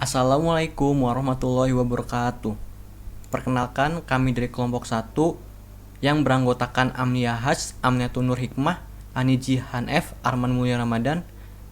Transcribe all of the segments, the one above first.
Assalamualaikum warahmatullahi wabarakatuh. Perkenalkan, kami dari kelompok 1 yang beranggotakan Amnia Haj, Amniatun Nur Hikmah, Aniji Hanf, Arman Mulya Ramadan,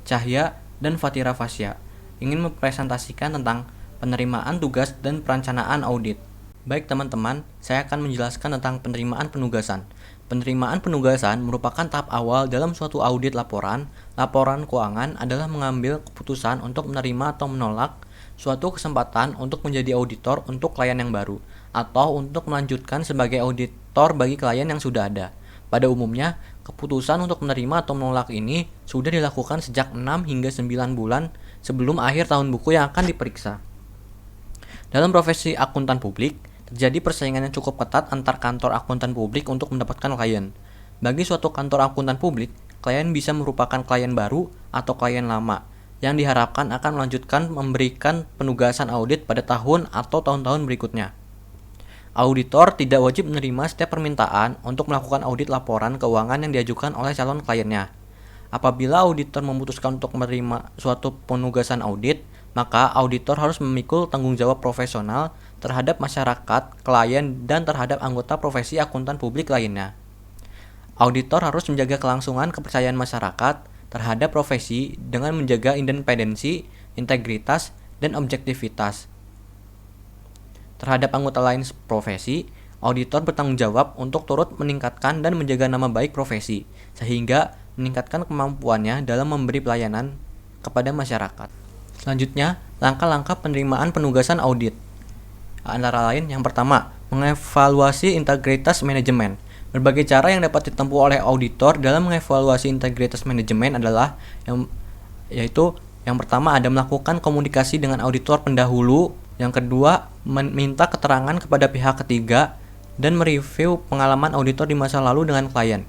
Cahya, dan Fatira Fasya ingin mempresentasikan tentang penerimaan tugas dan perencanaan audit. Baik teman-teman, saya akan menjelaskan tentang penerimaan penugasan. Penerimaan penugasan merupakan tahap awal dalam suatu audit laporan. Laporan keuangan adalah mengambil keputusan untuk menerima atau menolak suatu kesempatan untuk menjadi auditor untuk klien yang baru, atau untuk melanjutkan sebagai auditor bagi klien yang sudah ada. Pada umumnya, keputusan untuk menerima atau menolak ini sudah dilakukan sejak 6 hingga 9 bulan sebelum akhir tahun buku yang akan diperiksa. Dalam profesi akuntan publik, terjadi persaingan yang cukup ketat antar kantor akuntan publik untuk mendapatkan klien. Bagi suatu kantor akuntan publik, klien bisa merupakan klien baru atau klien lama, yang diharapkan akan melanjutkan memberikan penugasan audit pada tahun atau tahun-tahun berikutnya. Auditor tidak wajib menerima setiap permintaan untuk melakukan audit laporan keuangan yang diajukan oleh calon kliennya. Apabila auditor memutuskan untuk menerima suatu penugasan audit, maka auditor harus memikul tanggung jawab profesional terhadap masyarakat, klien, dan terhadap anggota profesi akuntan publik lainnya. Auditor harus menjaga kelangsungan kepercayaan masyarakat terhadap profesi dengan menjaga independensi, integritas, dan objektivitas. Terhadap anggota lain profesi, auditor bertanggung jawab untuk turut meningkatkan dan menjaga nama baik profesi, sehingga meningkatkan kemampuannya dalam memberi pelayanan kepada masyarakat. Selanjutnya, langkah-langkah penerimaan penugasan audit. Antara lain, yang pertama, mengevaluasi integritas manajemen. Berbagai cara yang dapat ditempuh oleh auditor dalam mengevaluasi integritas manajemen adalah yaitu yang pertama ada melakukan komunikasi dengan auditor pendahulu, yang kedua meminta keterangan kepada pihak ketiga, dan mereview pengalaman auditor di masa lalu dengan klien.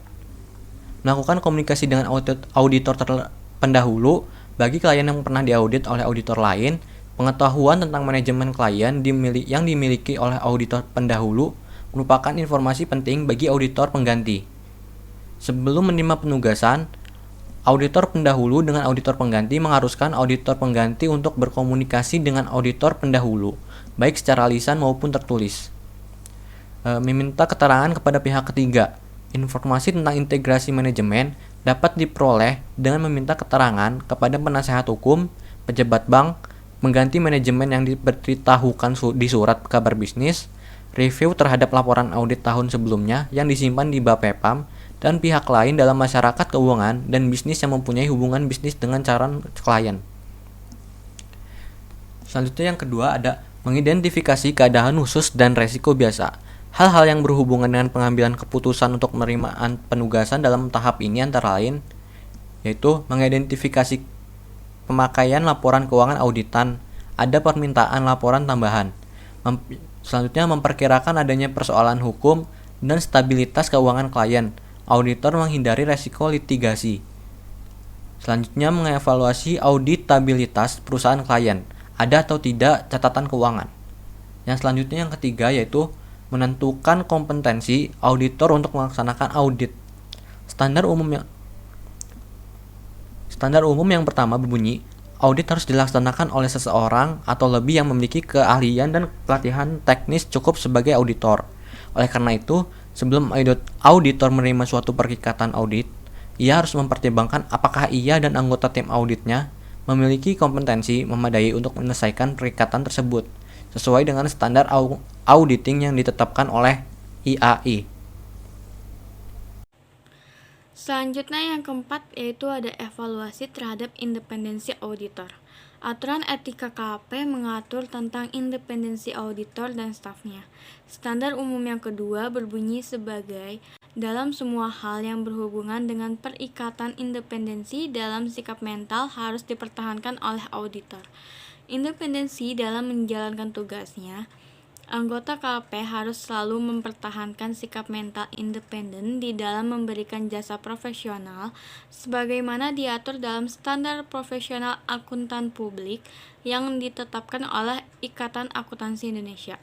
Melakukan komunikasi dengan auditor pendahulu bagi klien yang pernah diaudit oleh auditor lain. Pengetahuan tentang manajemen klien yang dimiliki oleh auditor pendahulu merupakan informasi penting bagi auditor pengganti. Sebelum menerima penugasan, auditor pendahulu dengan auditor pengganti mengharuskan auditor pengganti untuk berkomunikasi dengan auditor pendahulu, baik secara lisan maupun tertulis. Meminta keterangan kepada pihak ketiga. Informasi tentang integrasi manajemen dapat diperoleh dengan meminta keterangan kepada penasehat hukum, pejabat bank, mengganti manajemen yang diberitahukan di surat kabar bisnis, review terhadap laporan audit tahun sebelumnya yang disimpan di Bapepam, dan pihak lain dalam masyarakat keuangan dan bisnis yang mempunyai hubungan bisnis dengan calon klien. Selanjutnya yang kedua ada mengidentifikasi keadaan khusus dan resiko biasa. Hal-hal yang berhubungan dengan pengambilan keputusan untuk penerimaan penugasan dalam tahap ini antara lain yaitu mengidentifikasi pemakaian laporan keuangan auditan, ada permintaan laporan tambahan. Selanjutnya memperkirakan adanya persoalan hukum dan stabilitas keuangan klien. Auditor menghindari resiko litigasi. Selanjutnya mengevaluasi auditabilitas perusahaan klien, ada atau tidak catatan keuangan. Yang selanjutnya yang ketiga yaitu menentukan kompetensi auditor untuk melaksanakan audit. Standar umum yang pertama berbunyi, audit harus dilaksanakan oleh seseorang atau lebih yang memiliki keahlian dan pelatihan teknis cukup sebagai auditor. Oleh karena itu, sebelum auditor menerima suatu perikatan audit, ia harus mempertimbangkan apakah ia dan anggota tim auditnya memiliki kompetensi memadai untuk menyelesaikan perikatan tersebut sesuai dengan standar auditing yang ditetapkan oleh IAI. Selanjutnya yang keempat yaitu ada evaluasi terhadap independensi auditor. Aturan etika KP mengatur tentang independensi auditor dan stafnya. Standar umum yang kedua berbunyi sebagai dalam semua hal yang berhubungan dengan perikatan independensi dalam sikap mental harus dipertahankan oleh auditor. Independensi dalam menjalankan tugasnya. Anggota KP harus selalu mempertahankan sikap mental independen di dalam memberikan jasa profesional sebagaimana diatur dalam standar profesional akuntan publik yang ditetapkan oleh Ikatan Akuntansi Indonesia.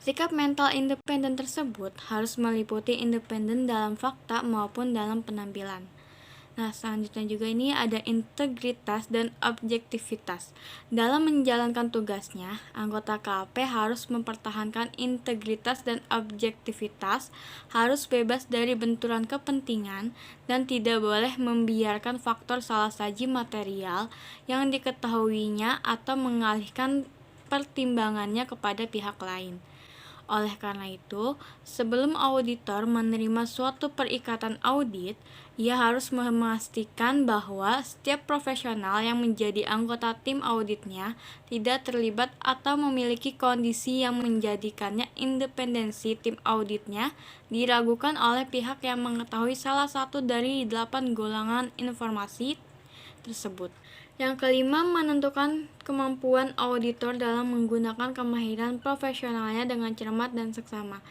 Sikap mental independen tersebut harus meliputi independen dalam fakta maupun dalam penampilan. Nah, selanjutnya juga ini ada integritas dan objektivitas. Dalam menjalankan tugasnya, anggota KP harus mempertahankan integritas dan objektivitas, harus bebas dari benturan kepentingan, dan tidak boleh membiarkan faktor salah saji material yang diketahuinya atau mengalihkan pertimbangannya kepada pihak lain. Oleh karena itu, sebelum auditor menerima suatu perikatan audit, ia harus memastikan bahwa setiap profesional yang menjadi anggota tim auditnya tidak terlibat atau memiliki kondisi yang menjadikannya independensi tim auditnya diragukan oleh pihak yang mengetahui salah satu dari 8 golongan informasi tersebut. Yang kelima, menentukan kemampuan auditor dalam menggunakan kemahiran profesionalnya dengan cermat dan seksama.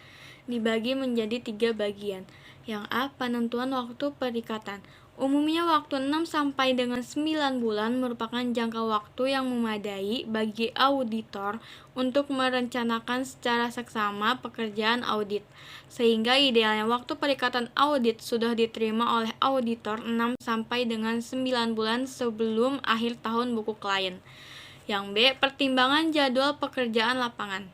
Dibagi menjadi 3 bagian. Yang A, penentuan waktu perikatan. Umumnya waktu 6 sampai dengan 9 bulan merupakan jangka waktu yang memadai bagi auditor untuk merencanakan secara seksama pekerjaan audit. Sehingga idealnya waktu perikatan audit sudah diterima oleh auditor 6 sampai dengan 9 bulan sebelum akhir tahun buku klien. Yang B, pertimbangan jadwal pekerjaan lapangan.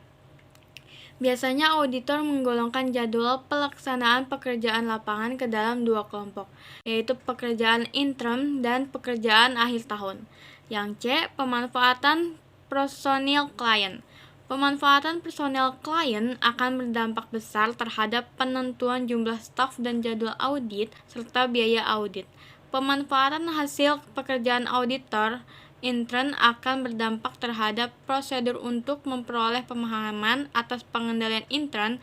Biasanya auditor menggolongkan jadwal pelaksanaan pekerjaan lapangan ke dalam 2 kelompok, yaitu pekerjaan interim dan pekerjaan akhir tahun. Yang C, pemanfaatan personil klien. Pemanfaatan personel klien akan berdampak besar terhadap penentuan jumlah staf dan jadwal audit serta biaya audit. Pemanfaatan hasil pekerjaan auditor intern akan berdampak terhadap prosedur untuk memperoleh pemahaman atas pengendalian intern,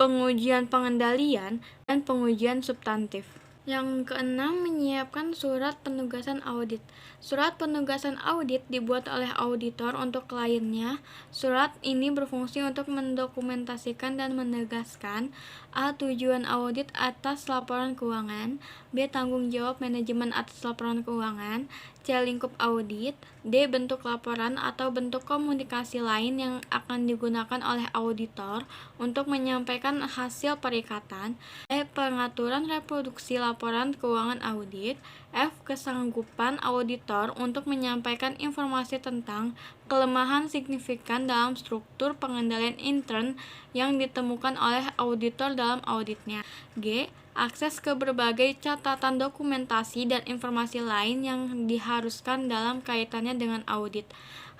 pengujian pengendalian, dan pengujian substantif. Yang keenam, menyiapkan surat penugasan audit. Surat penugasan audit dibuat oleh auditor untuk kliennya. Surat ini berfungsi untuk mendokumentasikan dan menegaskan A. Tujuan audit atas laporan keuangan, B. Tanggung jawab manajemen atas laporan keuangan, C. Lingkup audit, D. Bentuk laporan atau bentuk komunikasi lain yang akan digunakan oleh auditor untuk menyampaikan hasil perikatan, E. Pengaturan reproduksi laporan keuangan audit, F. Kesanggupan auditor untuk menyampaikan informasi tentang kelemahan signifikan dalam struktur pengendalian intern yang ditemukan oleh auditor dalam auditnya. G. Akses ke berbagai catatan dokumentasi dan informasi lain yang diharuskan dalam kaitannya dengan audit.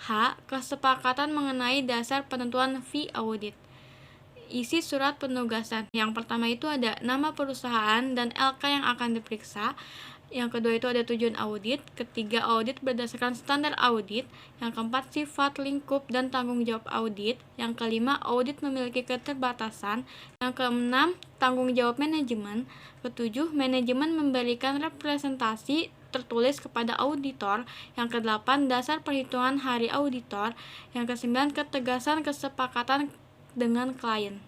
H. Kesepakatan mengenai dasar penentuan fee audit. Isi surat penugasan. Yang pertama itu ada nama perusahaan dan LK yang akan diperiksa. Yang kedua itu ada tujuan audit. Ketiga, audit berdasarkan standar audit. Yang keempat, sifat, lingkup, dan tanggung jawab audit. Yang kelima, audit memiliki keterbatasan. Yang keenam, tanggung jawab manajemen. Ketujuh, manajemen memberikan representasi tertulis kepada auditor. Yang kedelapan, dasar perhitungan hari auditor. Yang kesembilan, ketegasan kesepakatan dengan klien.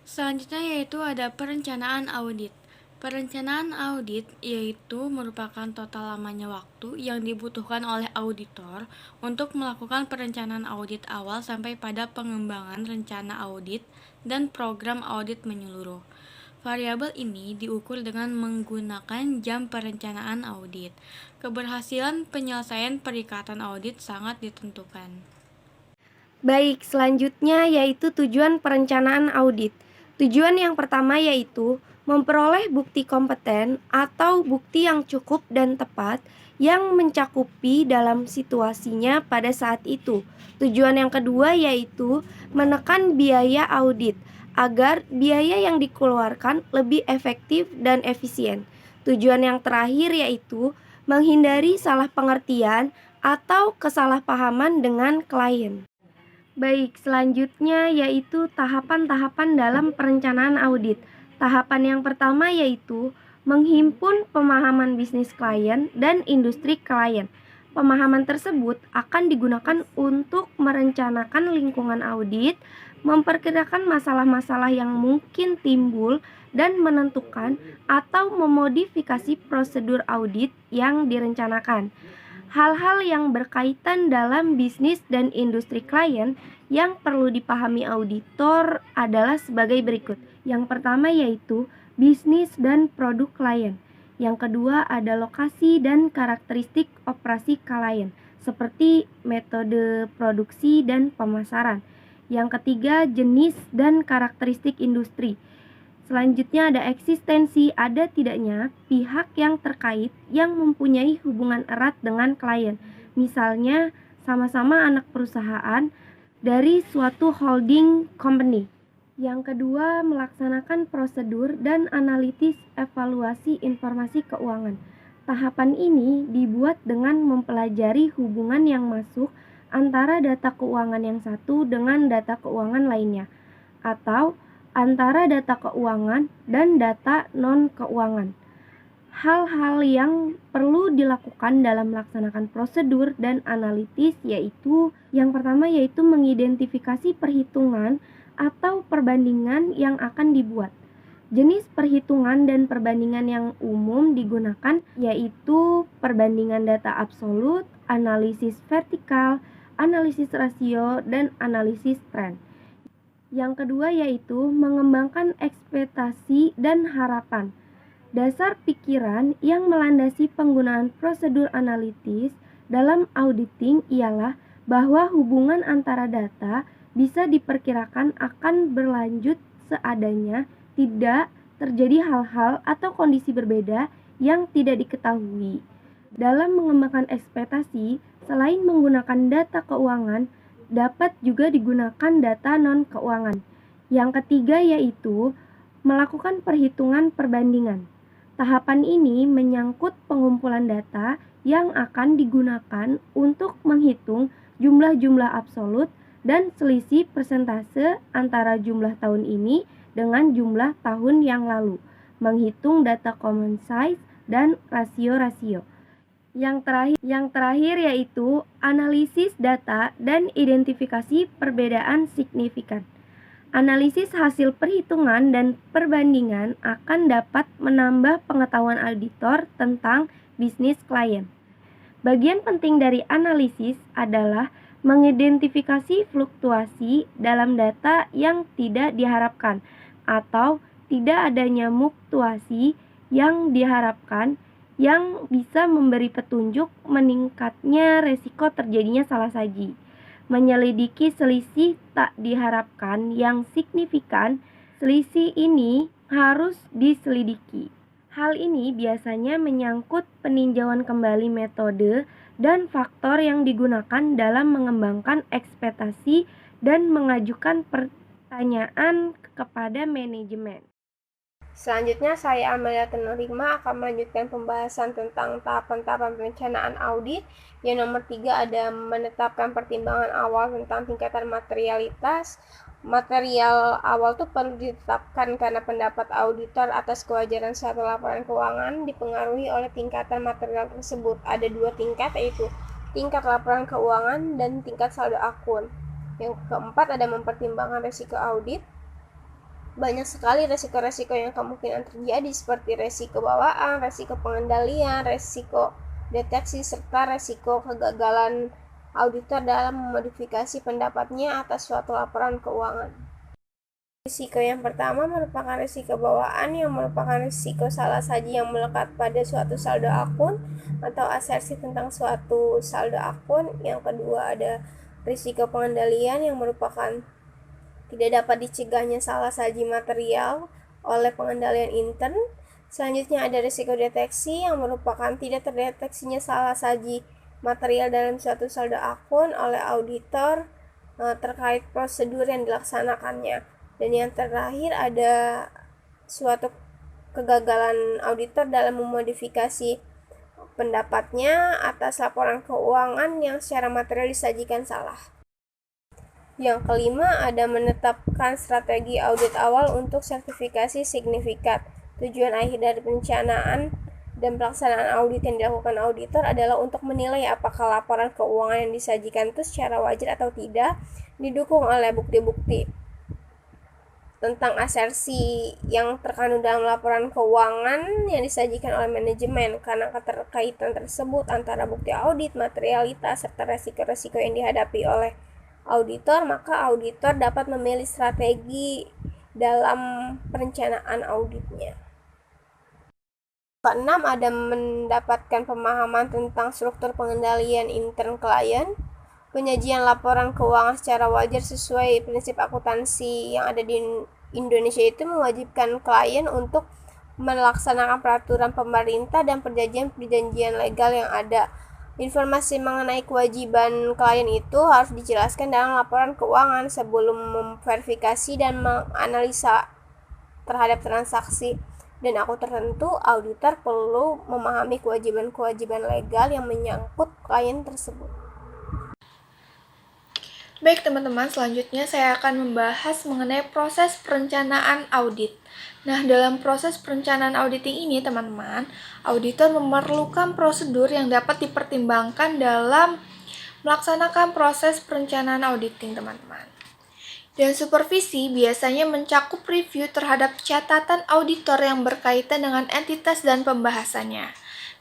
Selanjutnya yaitu ada perencanaan audit. Perencanaan audit yaitu merupakan total lamanya waktu yang dibutuhkan oleh auditor untuk melakukan perencanaan audit awal sampai pada pengembangan rencana audit dan program audit menyeluruh. Variabel ini diukur dengan menggunakan jam perencanaan audit. Keberhasilan penyelesaian perikatan audit sangat ditentukan. Baik, selanjutnya yaitu tujuan perencanaan audit. Tujuan yang pertama yaitu memperoleh bukti kompeten atau bukti yang cukup dan tepat yang mencakupi dalam situasinya pada saat itu. Tujuan yang kedua yaitu menekan biaya audit agar biaya yang dikeluarkan lebih efektif dan efisien. Tujuan yang terakhir yaitu menghindari salah pengertian atau kesalahpahaman dengan klien. Baik, selanjutnya yaitu tahapan-tahapan dalam perencanaan audit. Tahapan yang pertama yaitu menghimpun pemahaman bisnis klien dan industri klien. Pemahaman tersebut akan digunakan untuk merencanakan lingkungan audit, memperkirakan masalah-masalah yang mungkin timbul, dan menentukan atau memodifikasi prosedur audit yang direncanakan. Hal-hal yang berkaitan dalam bisnis dan industri klien yang perlu dipahami auditor adalah sebagai berikut. Yang pertama yaitu bisnis dan produk klien. Yang kedua ada lokasi dan karakteristik operasi klien, seperti metode produksi dan pemasaran. Yang ketiga jenis dan karakteristik industri. Selanjutnya ada eksistensi, ada tidaknya pihak yang terkait yang mempunyai hubungan erat dengan klien. Misalnya sama-sama anak perusahaan dari suatu holding company. Yang kedua, melaksanakan prosedur dan analisis evaluasi informasi keuangan. Tahapan ini dibuat dengan mempelajari hubungan yang masuk antara data keuangan yang satu dengan data keuangan lainnya, atau antara data keuangan dan data non-keuangan. Hal-hal yang perlu dilakukan dalam melaksanakan prosedur dan analisis yaitu yang pertama yaitu mengidentifikasi perhitungan atau perbandingan yang akan dibuat. Jenis perhitungan dan perbandingan yang umum digunakan yaitu perbandingan data absolut, analisis vertikal, analisis rasio, dan analisis tren. Yang kedua yaitu mengembangkan ekspektasi dan harapan. Dasar pikiran yang melandasi penggunaan prosedur analitis dalam auditing ialah bahwa hubungan antara data bisa diperkirakan akan berlanjut seadanya, tidak terjadi hal-hal atau kondisi berbeda yang tidak diketahui. Dalam mengembangkan ekspektasi, selain menggunakan data keuangan, dapat juga digunakan data non-keuangan. Yang ketiga yaitu melakukan perhitungan perbandingan. Tahapan ini menyangkut pengumpulan data yang akan digunakan untuk menghitung jumlah-jumlah absolut dan selisih persentase antara jumlah tahun ini dengan jumlah tahun yang lalu, menghitung data common size dan rasio-rasio. Yang terakhir yaitu analisis data dan identifikasi perbedaan signifikan. Analisis hasil perhitungan dan perbandingan akan dapat menambah pengetahuan auditor tentang bisnis klien. Bagian penting dari analisis adalah mengidentifikasi fluktuasi dalam data yang tidak diharapkan atau tidak adanya fluktuasi yang diharapkan yang bisa memberi petunjuk meningkatnya resiko terjadinya salah saji. Menyelidiki selisih tak diharapkan yang signifikan, selisih ini harus diselidiki. Hal ini biasanya menyangkut peninjauan kembali metode dan faktor yang digunakan dalam mengembangkan ekspektasi dan mengajukan pertanyaan kepada manajemen. Selanjutnya saya Amelia Tenur Hikmah akan melanjutkan pembahasan tentang tahapan-tahapan perencanaan audit. Yang nomor 3 ada menetapkan pertimbangan awal tentang tingkatan materialitas. Material awal itu perlu ditetapkan karena pendapat auditor atas kewajaran suatu laporan keuangan dipengaruhi oleh tingkatan material tersebut. Ada 2 tingkat yaitu tingkat laporan keuangan dan tingkat saldo akun. Yang keempat ada mempertimbangkan risiko audit. Banyak sekali resiko-resiko yang kemungkinan terjadi seperti resiko bawaan, resiko pengendalian, resiko deteksi, serta resiko kegagalan auditor dalam memodifikasi pendapatnya atas suatu laporan keuangan. Risiko yang pertama merupakan risiko bawaan yang merupakan risiko salah saji yang melekat pada suatu saldo akun atau asersi tentang suatu saldo akun. Yang kedua ada risiko pengendalian yang merupakan tidak dapat dicegahnya salah saji material oleh pengendalian intern. Selanjutnya ada risiko deteksi yang merupakan tidak terdeteksinya salah saji material dalam suatu saldo akun oleh auditor terkait prosedur yang dilaksanakannya. Dan yang terakhir ada suatu kegagalan auditor dalam memodifikasi pendapatnya atas laporan keuangan yang secara material disajikan salah. Yang kelima ada menetapkan strategi audit awal untuk sertifikasi signifikat. Tujuan akhir dari perencanaan dan pelaksanaan audit yang dilakukan auditor adalah untuk menilai apakah laporan keuangan yang disajikan itu secara wajar atau tidak, didukung oleh bukti-bukti tentang asersi yang terkandung dalam laporan keuangan yang disajikan oleh manajemen. Karena keterkaitan tersebut antara bukti audit, materialitas, serta resiko-resiko yang dihadapi oleh auditor, maka auditor dapat memilih strategi dalam perencanaan auditnya. Keenam, ada mendapatkan pemahaman tentang struktur pengendalian intern klien, penyajian laporan keuangan secara wajar sesuai prinsip akuntansi yang ada di Indonesia itu mewajibkan klien untuk melaksanakan peraturan pemerintah dan perjanjian-perjanjian legal yang ada. Informasi mengenai kewajiban klien itu harus dijelaskan dalam laporan keuangan sebelum memverifikasi dan menganalisa terhadap transaksi. Dan aku tertentu, auditor perlu memahami kewajiban-kewajiban legal yang menyangkut klien tersebut. Baik teman-teman, selanjutnya saya akan membahas mengenai proses perencanaan audit. Nah, dalam proses perencanaan auditing ini teman-teman, auditor memerlukan prosedur yang dapat dipertimbangkan dalam melaksanakan proses perencanaan auditing teman-teman. Dan supervisi biasanya mencakup review terhadap catatan auditor yang berkaitan dengan entitas dan pembahasannya.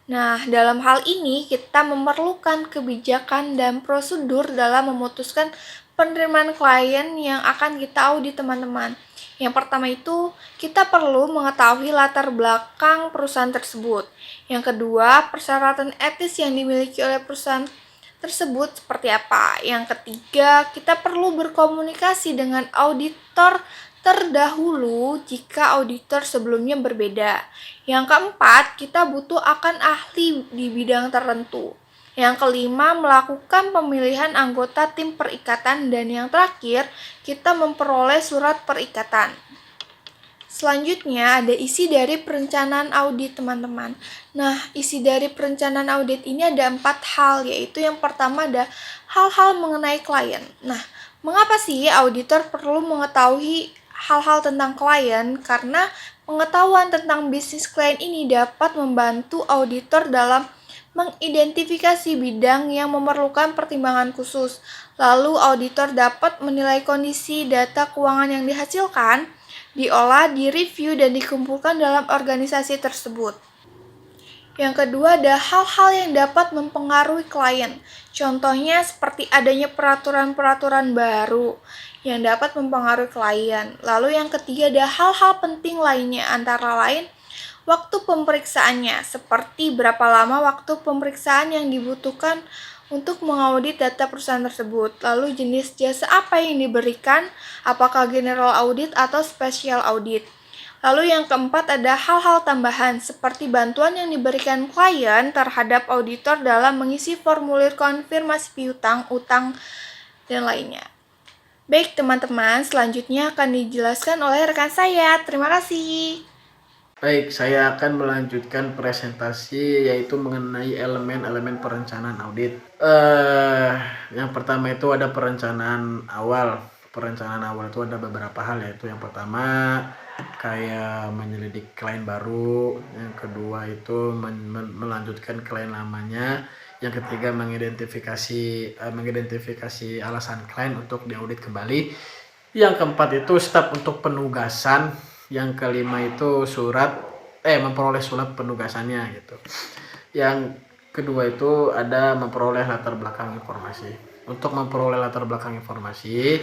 Nah, dalam hal ini kita memerlukan kebijakan dan prosedur dalam memutuskan penerimaan klien yang akan kita audit teman-teman. Yang pertama itu, kita perlu mengetahui latar belakang perusahaan tersebut. Yang kedua, persyaratan etis yang dimiliki oleh perusahaan tersebut seperti apa. Yang ketiga, kita perlu berkomunikasi dengan auditor terdahulu jika auditor sebelumnya berbeda. Yang keempat, kita butuh akan ahli di bidang tertentu. Yang kelima, melakukan pemilihan anggota tim perikatan. Dan yang terakhir, kita memperoleh surat perikatan. Selanjutnya ada isi dari perencanaan audit teman-teman. Nah, isi dari perencanaan audit ini ada 4 hal, yaitu yang pertama ada hal-hal mengenai klien. Nah, mengapa sih auditor perlu mengetahui hal-hal tentang klien? Karena pengetahuan tentang bisnis klien ini dapat membantu auditor dalam mengidentifikasi bidang yang memerlukan pertimbangan khusus. Lalu auditor dapat menilai kondisi data keuangan yang dihasilkan, diolah, direview, dan dikumpulkan dalam organisasi tersebut. Yang kedua ada hal-hal yang dapat mempengaruhi klien. Contohnya seperti adanya peraturan-peraturan baru yang dapat mempengaruhi klien. Lalu yang ketiga ada hal-hal penting lainnya, antara lain waktu pemeriksaannya, seperti berapa lama waktu pemeriksaan yang dibutuhkan untuk mengaudit data perusahaan tersebut. Lalu jenis jasa apa yang diberikan, apakah general audit atau special audit. Lalu yang keempat ada hal-hal tambahan seperti bantuan yang diberikan klien terhadap auditor dalam mengisi formulir konfirmasi piutang, utang, dan lainnya. Baik teman-teman, selanjutnya akan dijelaskan oleh rekan saya. Terima kasih. Baik, saya akan melanjutkan presentasi yaitu mengenai elemen-elemen perencanaan audit. Yang pertama itu ada perencanaan awal. Perencanaan awal itu ada beberapa hal, yaitu yang pertama kayak menyelidik klien baru, yang kedua itu melanjutkan klien lamanya, yang ketiga mengidentifikasi alasan klien untuk diaudit kembali, yang keempat itu step untuk penugasan, yang kelima itu memperoleh surat penugasannya gitu. Yang kedua itu ada memperoleh latar belakang informasi. Untuk memperoleh latar belakang informasi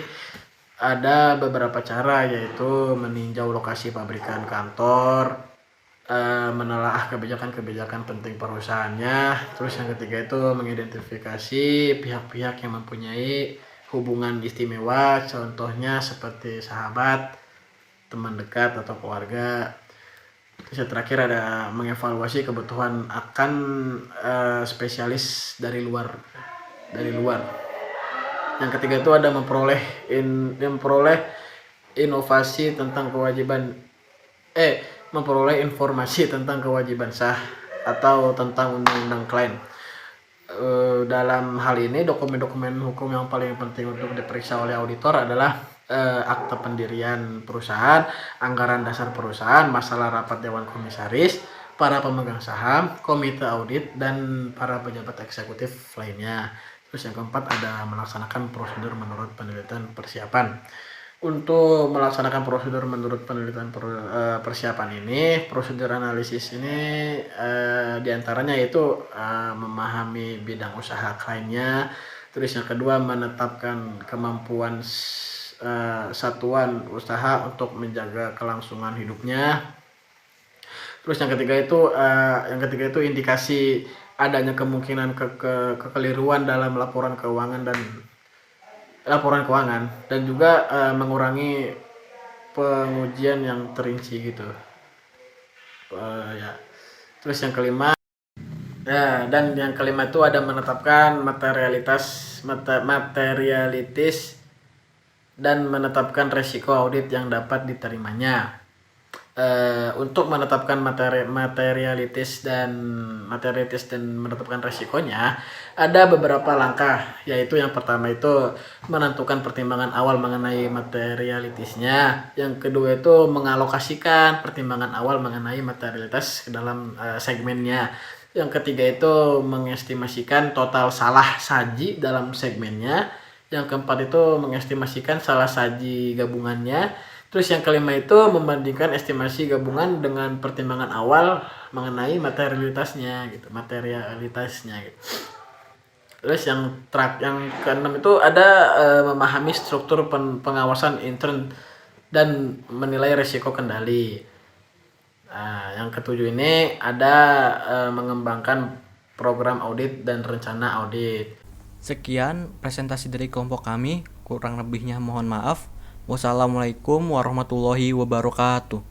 ada beberapa cara, yaitu meninjau lokasi pabrikan kantor, menelaah kebijakan-kebijakan penting perusahaannya. Terus yang ketiga itu mengidentifikasi pihak-pihak yang mempunyai hubungan istimewa, contohnya seperti sahabat, teman dekat atau keluarga. Terus yang terakhir ada mengevaluasi kebutuhan akan spesialis dari luar. Yang ketiga itu ada memperoleh inovasi tentang memperoleh informasi tentang kewajiban sah atau tentang undang-undang klien. Dalam hal ini dokumen-dokumen hukum yang paling penting untuk diperiksa oleh auditor adalah akte pendirian perusahaan, anggaran dasar perusahaan, masalah rapat dewan komisaris, para pemegang saham, komite audit, dan para pejabat eksekutif lainnya. Terus yang keempat ada melaksanakan prosedur menurut penelitian persiapan. Untuk melaksanakan prosedur menurut penelitian persiapan ini, prosedur analisis ini diantaranya yaitu memahami bidang usaha kliennya. Terus yang kedua menetapkan kemampuan satuan usaha untuk menjaga kelangsungan hidupnya. Terus yang ketiga itu indikasi adanya kemungkinan kekeliruan dalam laporan keuangan dan juga mengurangi pengujian yang terinci gitu. Ya. Terus yang kelima itu ada menetapkan materialitis dan menetapkan resiko audit yang dapat diterimanya. Untuk menetapkan materialitis dan menetapkan resikonya ada beberapa langkah, yaitu yang pertama itu menentukan pertimbangan awal mengenai materialitisnya, yang kedua itu mengalokasikan pertimbangan awal mengenai materialitas ke dalam segmennya, yang ketiga itu mengestimasikan total salah saji dalam segmennya, yang keempat itu mengestimasikan salah saji gabungannya. Terus yang kelima itu membandingkan estimasi gabungan dengan pertimbangan awal mengenai materialitasnya gitu. Terus yang keenam itu ada memahami struktur pengawasan intern dan menilai risiko kendali. Yang ketujuh ini ada mengembangkan program audit dan rencana audit. Sekian presentasi dari kelompok kami, kurang lebihnya mohon maaf. Wassalamualaikum warahmatullahi wabarakatuh.